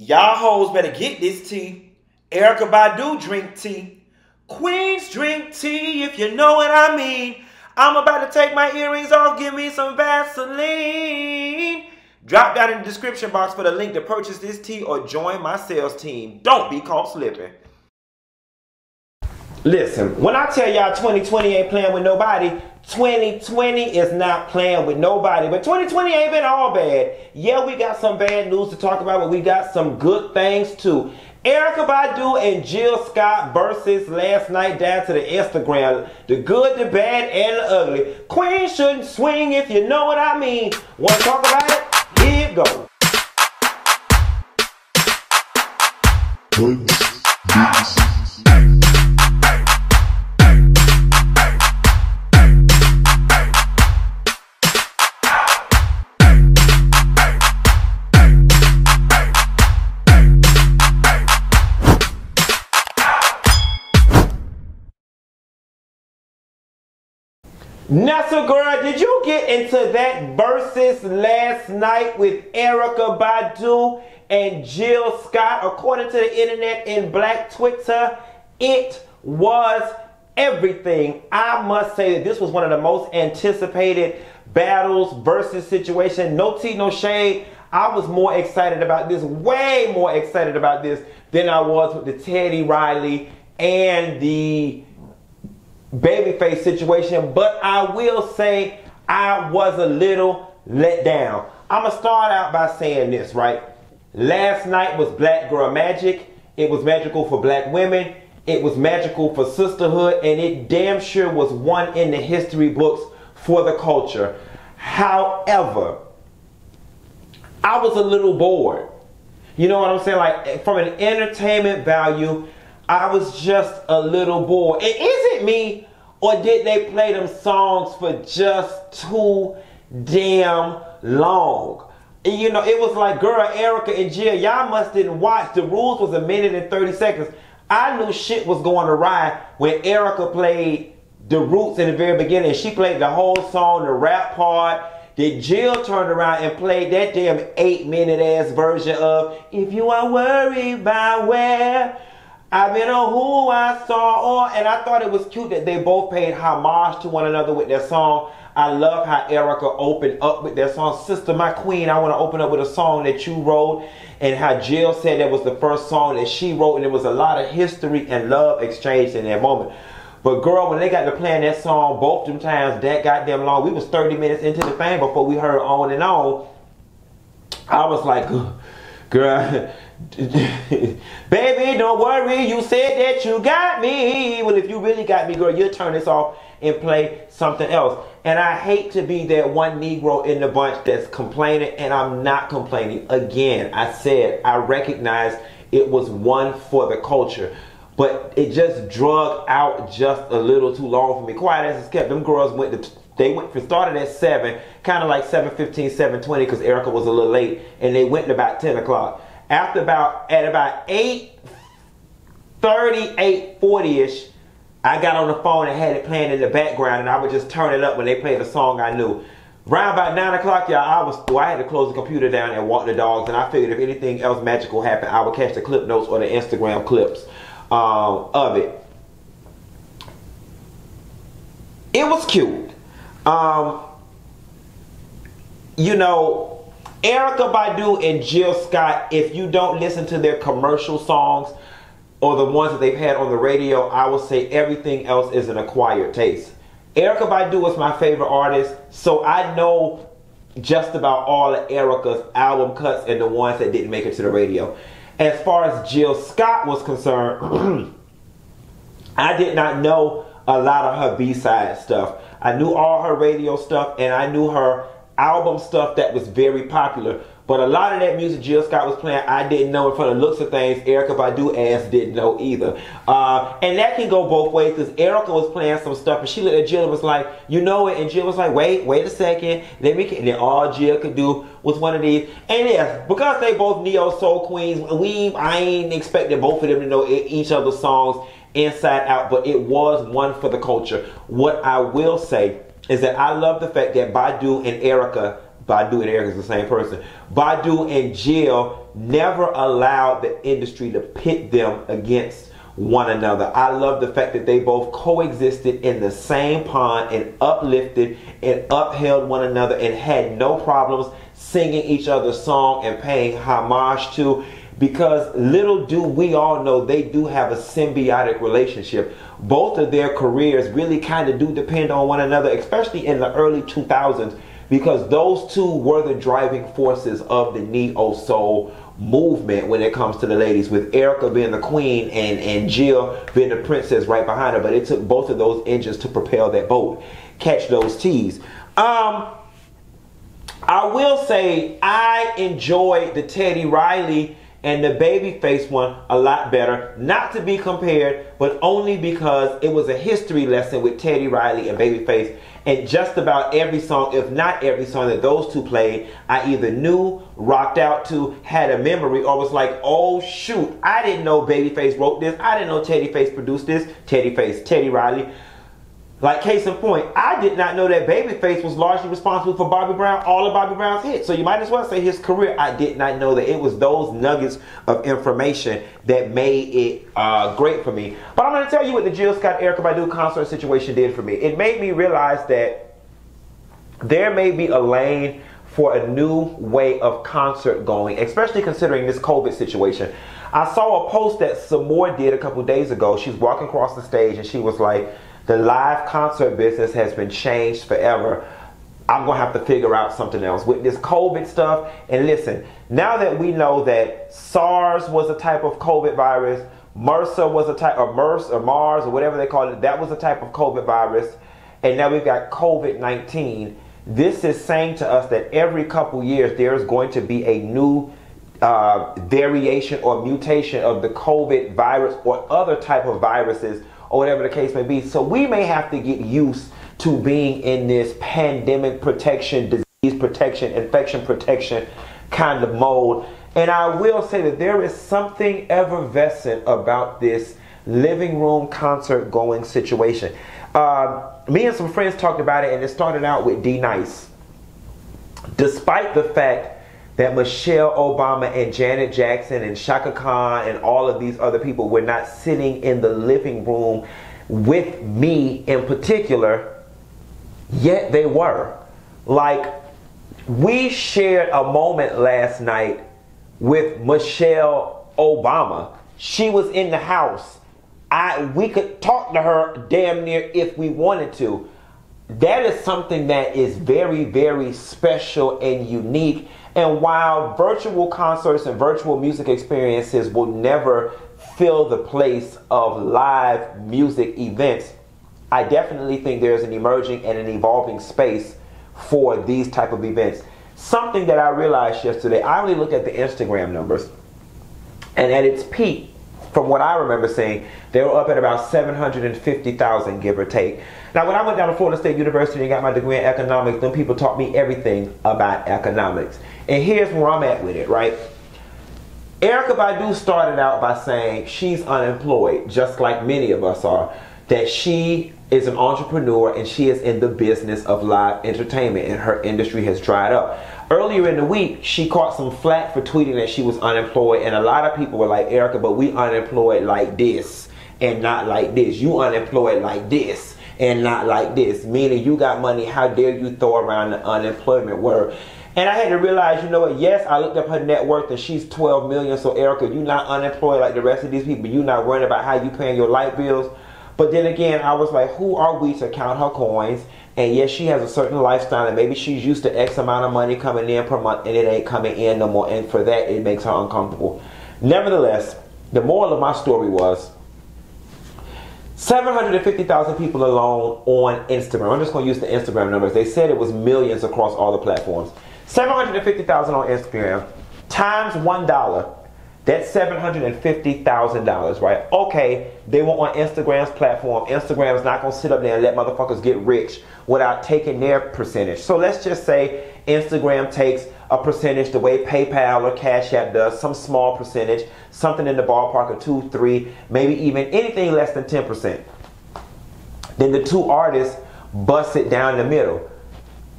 Y'all hoes better get this tea. Erykah Badu drink tea. Queens drink tea, if you know what I mean. I'm about to take my earrings off, give me some Vaseline. Drop down in the description box for the link to purchase this tea or join my sales team. Don't be caught slipping. Listen, when I tell y'all 2020 ain't playing with nobody, 2020 is not playing with nobody. But 2020 ain't been all bad. Yeah, we got some bad news to talk about, but we got some good things too. Erykah Badu and Jill Scott versus last night down to the Instagram. The good, the bad, and the ugly. Queen shouldn't swing, if you know what I mean. Want to talk about it? Here it goes. Now, so girl, did you get into that versus last night with Erykah Badu and Jill Scott? According to the internet and Black Twitter, it was everything. I must say that this was one of the most anticipated battles versus situation. No tea, no shade. I was more excited about this, way more excited about this than I was with the Teddy Riley and the Babyface situation, but I will say I was a little let down. I'm gonna start out by saying this, right? Last night was Black Girl Magic. It was magical for black women. It was magical for sisterhood, and it damn sure was one in the history books for the culture. However, I was a little bored. You know what I'm saying? Like, from an entertainment value, I was just a little bored. And is it me, or did they play them songs for just too damn long? And you know, it was like, girl, Erykah and Jill, y'all must didn't watch. The rules was 1 minute and 30 seconds. I knew shit was going awry when Erykah played the roots in the very beginning. She played the whole song, the rap part. Then Jill turned around and played that damn 8-minute ass version of If You Are Worried About Where I've Been on Who I Saw, and I thought it was cute that they both paid homage to one another with their song. I love how Erykah opened up with their song, Sister My Queen, I want to open up with a song that you wrote, and how Jill said that was the first song that she wrote, and there was a lot of history and love exchanged in that moment. But girl, when they got to playing that song both them times that goddamn long, we was 30 minutes into the thing before we heard On and On. I was like, girl, baby, don't worry, you said that you got me. Well, if you really got me, girl, you'll turn this off and play something else. And I hate to be that one Negro in the bunch that's complaining, and I'm not complaining. Again, I said I recognize it was one for the culture, but it just drug out just a little too long for me. Quiet as it's kept. Them girls started at 7, kind of like 7:15, 7:20, because Erykah was a little late, and they went to about 10 o'clock. At about 8:30, 8:40ish, I got on the phone and had it playing in the background, and I would just turn it up when they played a song I knew. Round about 9 o'clock, y'all, I had to close the computer down and walk the dogs, and I figured if anything else magical happened, I would catch the clip notes or the Instagram clips of it. It was cute. You know, Erykah Badu and Jill Scott, if you don't listen to their commercial songs or the ones that they've had on the radio, I will say everything else is an acquired taste. Erykah Badu is my favorite artist, so I know just about all of Erykah's album cuts and the ones that didn't make it to the radio. As far as Jill Scott was concerned, I did not know a lot of her B-side stuff. I knew all her radio stuff, and I knew her album stuff that was very popular. But a lot of that music Jill Scott was playing, I didn't know. In front of the looks of things, Erykah Badu ass didn't know either. And that can go both ways, because Erykah was playing some stuff, and she looked at Jill and was like, you know it, and Jill was like, wait a second, and then all Jill could do was one of these. And yes, because they both neo-soul queens, I ain't expecting both of them to know each other's songs inside out, but it was one for the culture. What I will say is that I love the fact that Badu and Erykah Badu and Erykah is the same person. Badu and Jill never allowed the industry to pit them against one another. I love the fact that they both coexisted in the same pond and uplifted and upheld one another and had no problems singing each other's song and paying homage to, because little do we all know they do have a symbiotic relationship. Both of their careers really kind of do depend on one another, especially in the early 2000s, because those two were the driving forces of the neo-soul movement when it comes to the ladies, with Erykah being the queen and Jill being the princess right behind her. But it took both of those engines to propel that boat. Catch those T's. I will say I enjoyed the Teddy Riley and the Babyface one a lot better. Not to be compared, but only because it was a history lesson with Teddy Riley and Babyface. And just about every song, if not every song that those two played, I either knew, rocked out to, had a memory, or was like, oh shoot, I didn't know Babyface wrote this. I didn't know Teddyface produced this. Teddy Riley. Like, case in point, I did not know that Babyface was largely responsible for Bobby Brown, all of Bobby Brown's hits. So you might as well say his career. I did not know that it was those nuggets of information that made it great for me. But I'm going to tell you what the Jill Scott Erykah Badu concert situation did for me. It made me realize that there may be a lane for a new way of concert going, especially considering this COVID situation. I saw a post that Samore did a couple days ago. She's walking across the stage and she was like, the live concert business has been changed forever. I'm going to have to figure out something else with this COVID stuff. And listen, now that we know that SARS was a type of COVID virus, MRSA was a type of MERS or MARS or whatever they call it, that was a type of COVID virus, and now we've got COVID-19. This is saying to us that every couple years there's going to be a new variation or mutation of the COVID virus or other type of viruses, or whatever the case may be. So we may have to get used to being in this pandemic protection, disease protection, infection protection kind of mode. And I will say that there is something effervescent about this living room concert going situation. Me and some friends talked about it, and it started out with D Nice. Despite the fact that Michelle Obama and Janet Jackson and Shaka Khan and all of these other people were not sitting in the living room with me in particular, yet they were. Like, we shared a moment last night with Michelle Obama. She was in the house. We could talk to her damn near if we wanted to. That is something that is very, very special and unique. And while virtual concerts and virtual music experiences will never fill the place of live music events, I definitely think there's an emerging and an evolving space for these type of events. Something that I realized yesterday, I only looked at the Instagram numbers, and at its peak, from what I remember seeing, they were up at about 750,000, give or take. Now, when I went down to Florida State University and got my degree in economics, them people taught me everything about economics. And here's where I'm at with it, right? Erykah Badu started out by saying she's unemployed, just like many of us are, that she is an entrepreneur and she is in the business of live entertainment and her industry has dried up. Earlier in the week, she caught some flack for tweeting that she was unemployed, and a lot of people were like, Erykah, but we unemployed like this and not like this. You unemployed like this and not like this. Meaning you got money, how dare you throw around the unemployment word. And I had to realize, you know what, yes, I looked up her net worth and she's 12 million. So Erykah, you're not unemployed like the rest of these people. You're not worrying about how you paying your light bills. But then again, I was like, who are we to count her coins? And yes, she has a certain lifestyle and maybe she's used to X amount of money coming in per month and it ain't coming in no more. And for that, it makes her uncomfortable. Nevertheless, the moral of my story was 750,000 people alone on Instagram. I'm just going to use the Instagram numbers. They said it was millions across all the platforms. 750,000 on Instagram times $1. That's $750,000, right? Okay, they were on Instagram's platform. Instagram's not going to sit up there and let motherfuckers get rich without taking their percentage. So let's just say Instagram takes a percentage the way PayPal or Cash App does, some small percentage, something in the ballpark of 2, 3, maybe even anything less than 10%. Then the two artists bust it down the middle.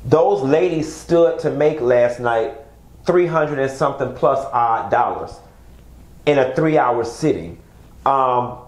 Those ladies stood to make last night 300 and something plus odd dollars in a 3-hour sitting. Not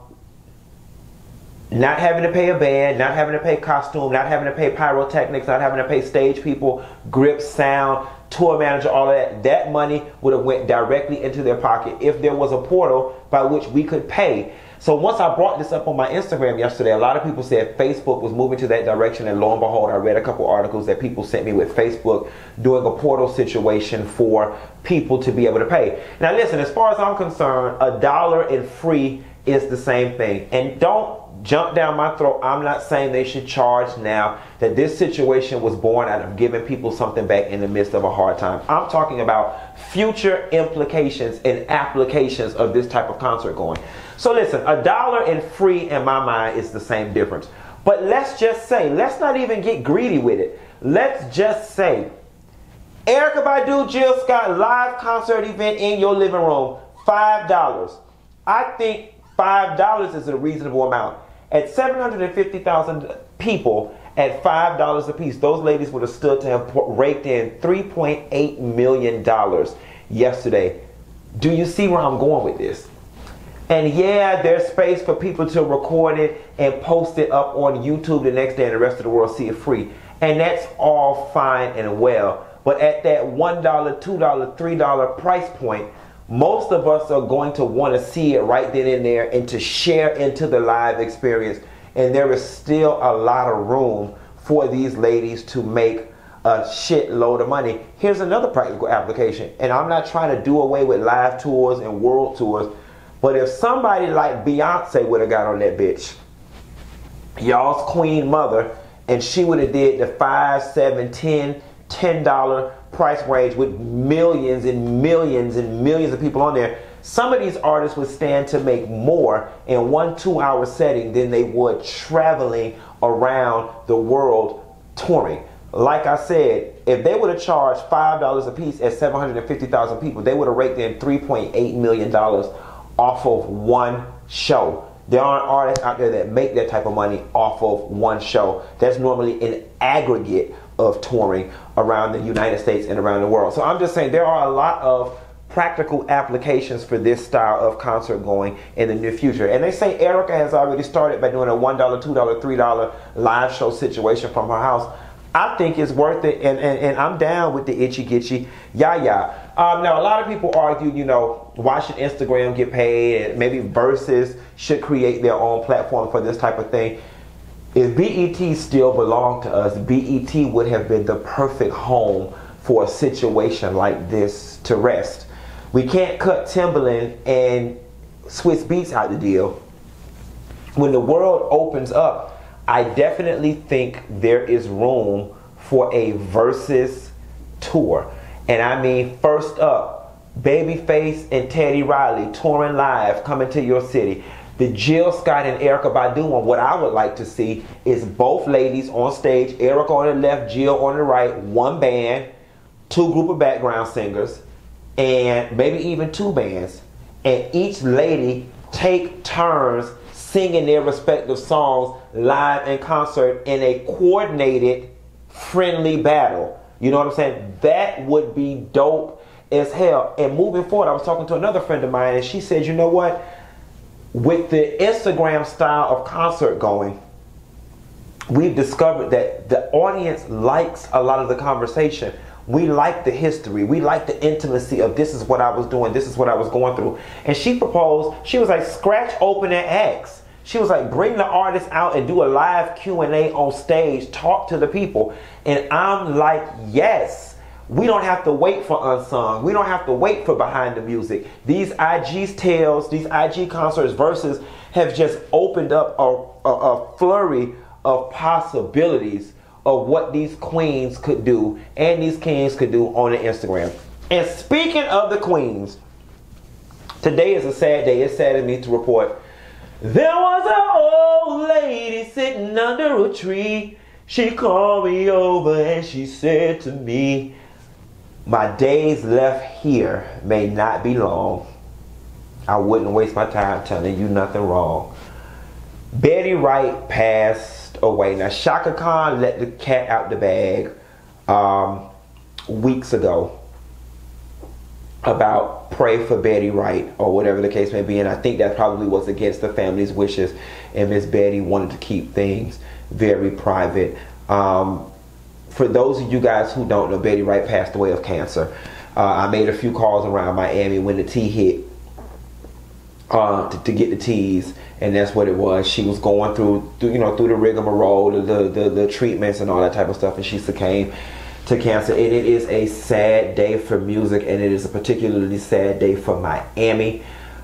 having to pay a band, not having to pay costume, not having to pay pyrotechnics, not having to pay stage people, grip, sound, tour manager, all of that. That money would have went directly into their pocket if there was a portal by which we could pay. So once I brought this up on my Instagram yesterday, a lot of people said Facebook was moving to that direction, and lo and behold, I read a couple articles that people sent me with Facebook doing a portal situation for people to be able to pay. Now listen, as far as I'm concerned, $1 and free is the same thing. And don't jump down my throat. I'm not saying they should charge now. That this situation was born out of giving people something back in the midst of a hard time. I'm talking about future implications and applications of this type of concert going. So listen, $1 and free in my mind is the same difference. But let's just say, let's not even get greedy with it. Let's just say, Erykah Badu, Jill Scott live concert event in your living room, $5. I think $5 is a reasonable amount. At 750,000 people at $5 a piece, those ladies would have stood to have raked in $3.8 million yesterday. Do you see where I'm going with this? And yeah, there's space for people to record it and post it up on YouTube the next day and the rest of the world see it free. And that's all fine and well. But at that $1, $2, $3 price point, most of us are going to want to see it right then and there and to share into the live experience. And there is still a lot of room for these ladies to make a shitload of money. Here's another practical application. And I'm not trying to do away with live tours and world tours. But if somebody like Beyonce would have got on that bitch, y'all's queen mother, and she would have did the $5, $7, $10 price range with millions and millions and millions of people on there, some of these artists would stand to make more in 1 2-hour setting than they would traveling around the world touring. Like I said, if they would have charged $5 a piece at 750,000 people, they would have raked in $3.8 million off of one show. There aren't artists out there that make that type of money off of one show. That's normally an aggregate of touring around the United States and around the world. So I'm just saying there are a lot of practical applications for this style of concert going in the near future. And they say Erykah has already started by doing a $1, $2, $3 live show situation from her house. I think it's worth it, and I'm down with the itchy gitchy yah. Now a lot of people argue, you know, why should Instagram get paid, and maybe Verzuz should create their own platform for this type of thing. If BET still belonged to us, BET would have been the perfect home for a situation like this to rest. We can't cut Timbaland and Swiss Beats out the deal. When the world opens up, I definitely think there is room for a Verzuz tour. And I mean, first up, Babyface and Teddy Riley touring live, coming to your city. The Jill Scott and Erykah Badu one, what I would like to see is both ladies on stage, Erykah on the left, Jill on the right, one band, 2 group of background singers, and maybe even 2 bands. And each lady take turns singing their respective songs live in concert in a coordinated, friendly battle. You know what I'm saying? That would be dope as hell. And moving forward, I was talking to another friend of mine, and she said, you know what? With the Instagram style of concert going, we've discovered that the audience likes a lot of the conversation. We like the history. We like the intimacy of this is what I was doing, this is what I was going through. And she proposed, she was like, scratch open and ask. She was like, bring the artist out and do a live Q&A on stage, talk to the people. And I'm like, yes. We don't have to wait for Unsung. We don't have to wait for Behind the Music. These IG's tales, these IG concerts, Verzuz have just opened up a flurry of possibilities of what these queens could do and these kings could do on the Instagram. And speaking of the queens, today is a sad day. It's sad to me to report. There was an old lady sitting under a tree. She called me over and she said to me, my days left here may not be long. I wouldn't waste my time telling you nothing wrong. Betty Wright passed away. Now Shaka Khan let the cat out the bag weeks ago about pray for Betty Wright or whatever the case may be, and I think that probably was against the family's wishes, and Miss Betty wanted to keep things very private. For those of you guys who don't know, Betty Wright passed away of cancer. I made a few calls around Miami when the tea hit to get the teas, and that's what it was. She was going through the rigmarole, the treatments and all that type of stuff, and she succumbed to cancer. And it is a sad day for music, and it is a particularly sad day for Miami,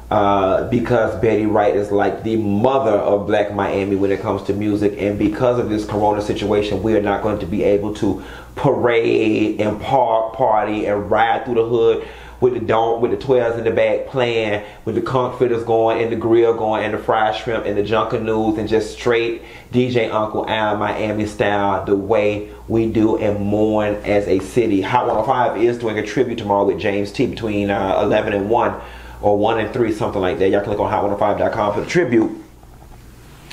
because Betty Wright is like the mother of Black Miami when it comes to music. And because of this corona situation, we are not going to be able to parade and party and ride through the hood with the 12s in the back playing, with the comforters going and the grill going and the fried shrimp and the Junkanoo and just straight DJ Uncle Al Miami style the way we do and mourn as a city. Hot 105 is doing a tribute tomorrow with James T between 11 and 1 or 1 and 3, something like that. Y'all click on hot105.com for the tribute.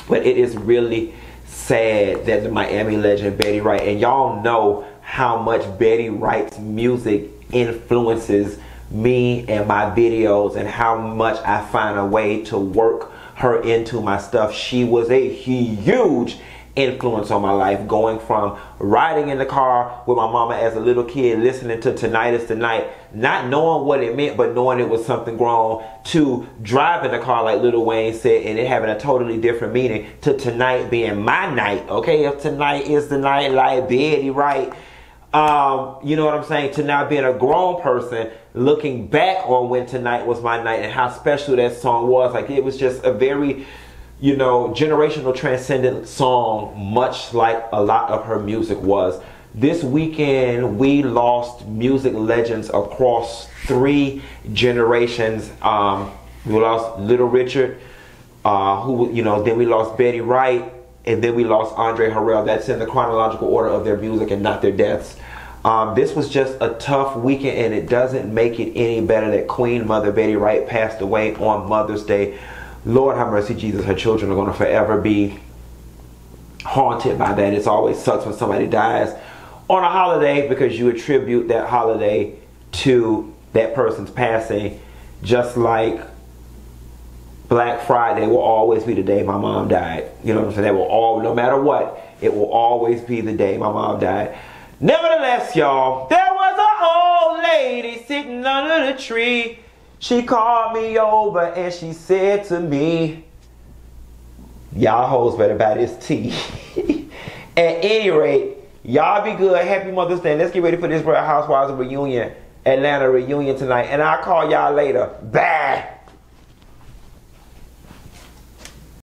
But it is really sad that the Miami legend Betty Wright, and y'all know how much Betty Wright's music influences me and my videos, and how much I find a way to work her into my stuff. She was a huge influence on my life, going from riding in the car with my mama as a little kid, listening to Tonight Is the Night, not knowing what it meant, but knowing it was something grown, to driving the car like Lil Wayne said, and it having a totally different meaning, to tonight being my night. Okay, if tonight is the night, like Betty Wright, you know what I'm saying, to now being a grown person looking back on when tonight was my night and how special that song was. Like, it was just a very, generational transcendent song, much like a lot of her music was. This weekend we lost music legends across 3 generations. We lost Little Richard, then we lost Betty Wright, and then we lost Andre Harrell. That's in the chronological order of their music and not their deaths. This was just a tough weekend, and it doesn't make it any better that Queen Mother Betty Wright passed away on Mother's Day. Lord have mercy, Jesus. Her children are going to forever be haunted by that. It always sucks when somebody dies on a holiday, because you attribute that holiday to that person's passing. Just like Black Friday will always be the day my mom died. You know what I'm saying? That will no matter what, it will always be the day my mom died. Nevertheless, y'all, there was an old lady sitting under the tree. She called me over and she said to me, y'all hoes better buy this tea. At any rate, y'all be good. Happy Mother's Day. Let's get ready for this Real Housewives reunion, Atlanta reunion tonight. And I'll call y'all later. Bye.